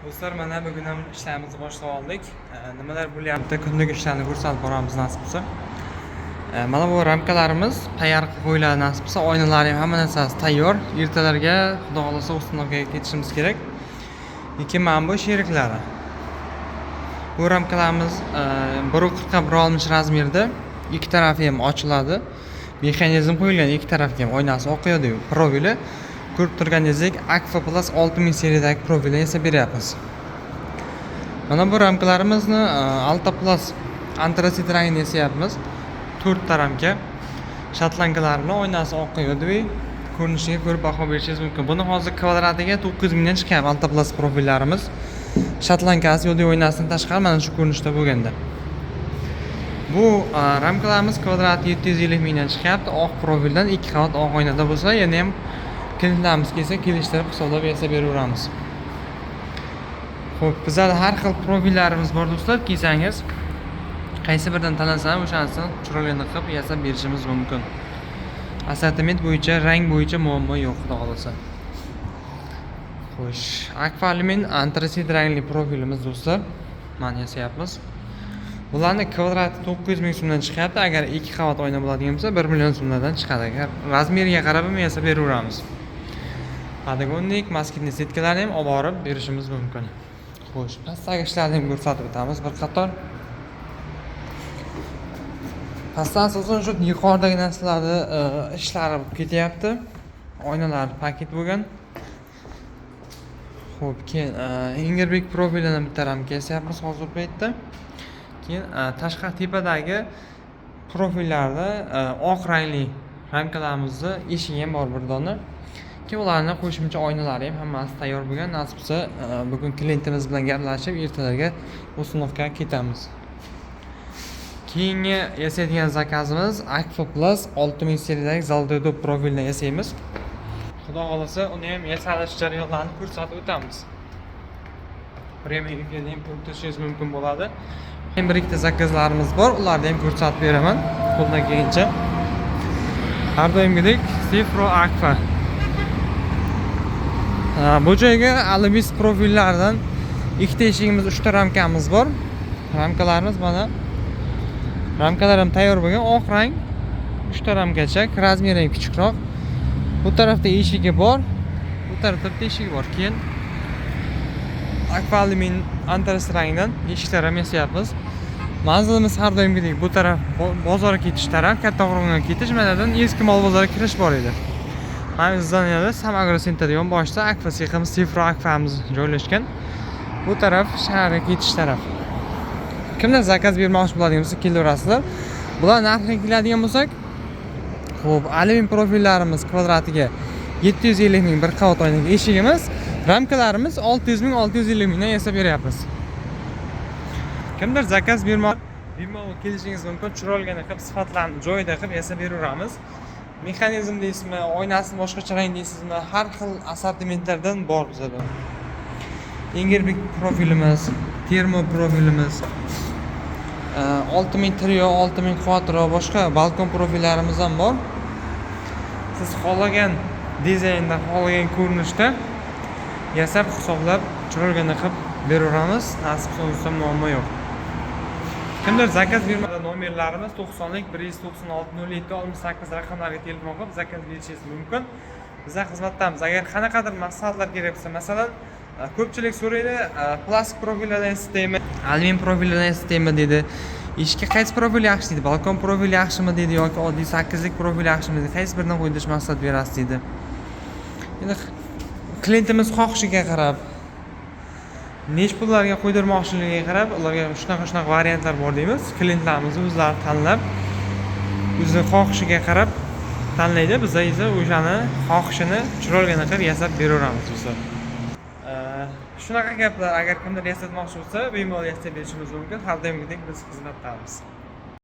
Do'stlar, mana bugun ham ishlarimizni boshlab oldik. Nimalar bo'lyapti, kunlik ishlarni ko'rsatib boramiz nasib bo'lsa. Mana bu ramkalarimiz tayyor qilib qo'yiladi nasib bo'lsa. Oynalar ham hamma narsasi tayyor. Ertalarga xudo xolasa ustunovga ketishimiz kerak. Lekin mana bu sheriklari. Bu ramkalarimiz 1.40 ga 1.60 razmerda. Ikki tarafi ham ochiladi. Mexanizm qo'yilgan, ikki tarafga ham oynasi oqyapti. Profili ko'rib turganingizdek Aqua Plus 6000 seriyadagi profilni yasab beryapmiz. Mana bu ramkalarimizni Alta Plus antrasit rangini yasayapmiz. 4 ta ramka. Shotlankalar bilan oynasi oqyapti. Ko'rinishiga ko'rib baho berishingiz mumkin. Buni hozir kvadratiga 9000 dan chiqyapti Alta Plus profillarimiz. Shotlankasi yo'lda oynasidan tashqari mana shu ko'rinishda bo'lganda. Bu ramkalarimiz kvadrati 750 mingdan chiqyapti. Oq profildan 2 qavat oq oynada bo'lsa, yana ham kliyentlarimiz kelsa kelishtirib hisoblab yasab beraveramiz. Xo'p, bizda har xil profillarimiz bor do'stlar. Kelsangiz qaysi biridan tanlasam o'shanisini chiroyli qilib yasab berishimiz mumkin. Assortiment bo'yicha, rang bo'yicha muammo yo'q, xudo xolasa. Xo'sh, Aqua Aluminium antrasit rangli profilimiz do'stlar. Mana yasayapmiz. Bularning kvadrati 900 ming so'mdan chiqyapti. Agar 2 qavat oyna bo'ladigan bo'lsa 1 million so'mlardan chiqadi. Agar razmeriga qarab ham yasab beraveramiz. Padagonnik, maskitni setkalarni ham olib borib berishimiz mumkin. Xo'sh, pastdagi ishlarni ham ko'rsatib o'tamiz bir qator. Pastdan asosan shu yuqoridagi narsalarni ishlari bo'lib ketyapti. Oynalar paket bo'lgan. Xo'p, keyin Ingerbek profilini bitta ramka yasayapmiz hozir paytda. Keyin tashqi tepadagi profillarda oq rangli ramkalarimizni eshigi ham bor bir dona. Keyin ularning qo'shimcha oynalari ham hammasi tayyor bo'lgan. Nasib bo'lsa, bugun klientimiz bilan gaplashib, ertalarga ustunovga ketamiz. Keyingi yasaydigan zakazimiz Aqua Plus 6000 seriyadagi Zaldodo profilni yasaymiz. Xudo xolasa, uni ham yasalish jarayonlarini ko'rsatib o'tamiz. Premium efirda ham ko'rishingiz mumkin bo'ladi. Ham bir ikkita zakazlarimiz bor, ularni ham ko'rsatib beraman qo'ldan kelgancha. Har doimgidek Cifro Aqua. Bu joyga Alubis profillaridan ikkita eshigimiz, 3 ta ramkamiz bor. Ramkalarimiz mana. Ramkalar ham tayyor bo'lgan, oq rang. 3 ta ramkacha, razmeri ham kichikroq. Bu tarafda eshigi bor, bu tarafda bitta eshigi bor. Keyin Aqua Aluminium antrasit rangdan eshiklar ham yasayapmiz. Manzilimiz har doimgidek bu taraf bozorga ketish taraf, katta Qo'rg'onga ketish, manadan eski mol bozoriga kirish bor edi. Mana zdaniyada Samagro Center degan boshda Aqua seximiz, Cifro Aqua'miz joylashgan. Bu taraf shaharga ketish taraf. Kimlar zakaz bermoqchi bo'ladigan bo'lsa, kelaverasizlar. Bular narxiga keladigan bo'lsak, xo'p, aluminium profillarimiz kvadratiga 750 ming bir qavat oynaga eshigimiz, ramkalarimiz 600 ming 650 mingdan yasab beryapmiz. Kimdir zakaz bermoqchi, bemalol kelishingiz mumkin. Chiroyli qilib sifatlarni joyida qilib yasab beraveramiz. Mexanizm deysizmi, oynasini boshqacha rang deysizmi, har xil assortimentlardan bor bizda. Ingerbek profilimiz, termo profilimiz, 6000 trio, 6000 quattro, boshqa balkon profillarimiz ham bor. Siz xohlagan dizaynda, xohlagan ko'rinishda yasab hisoblab chiroyli qilib beraveramiz. Nasib bo'lsa muammo yo'q. Kimdir zakaz bermasa, nomerlarimiz 90lik 196 07 68 raqamlariga telefon qilib zakaz berishingiz mumkin. Bizning xizmatdamiz. Agar qanaqadir maslahatlar kerak bo'lsa, masalan, ko'pchilik so'raydi, plastik profillardan yasaymi, alyumin profillardan yasaymi dedi. Eshikka qaysi profil yaxshi dedi, balkon profili yaxshimi dedi yoki oddiy 8lik profil yaxshimi dedi. Qaysi biridan qo'ydish maqsad berasiz dedi. Endi klientimiz xohishiga qarab, nech pullarga qo'ydirmoqchiligiga qarab, ularga shunaqa variantlar bor deymiz. Klientlarimiz o'zlari tanlab, o'zi xohishiga qarab tanlaydi. Biz esa o'shani xohishini chiroyli qilib yasab beraveramiz do'stlar. Shunaqa gaplar agar kimdir yasatmoqchi bo'lsa, bemalol yasab berishimiz mumkin. Har doimgidek biz xizmatdamiz.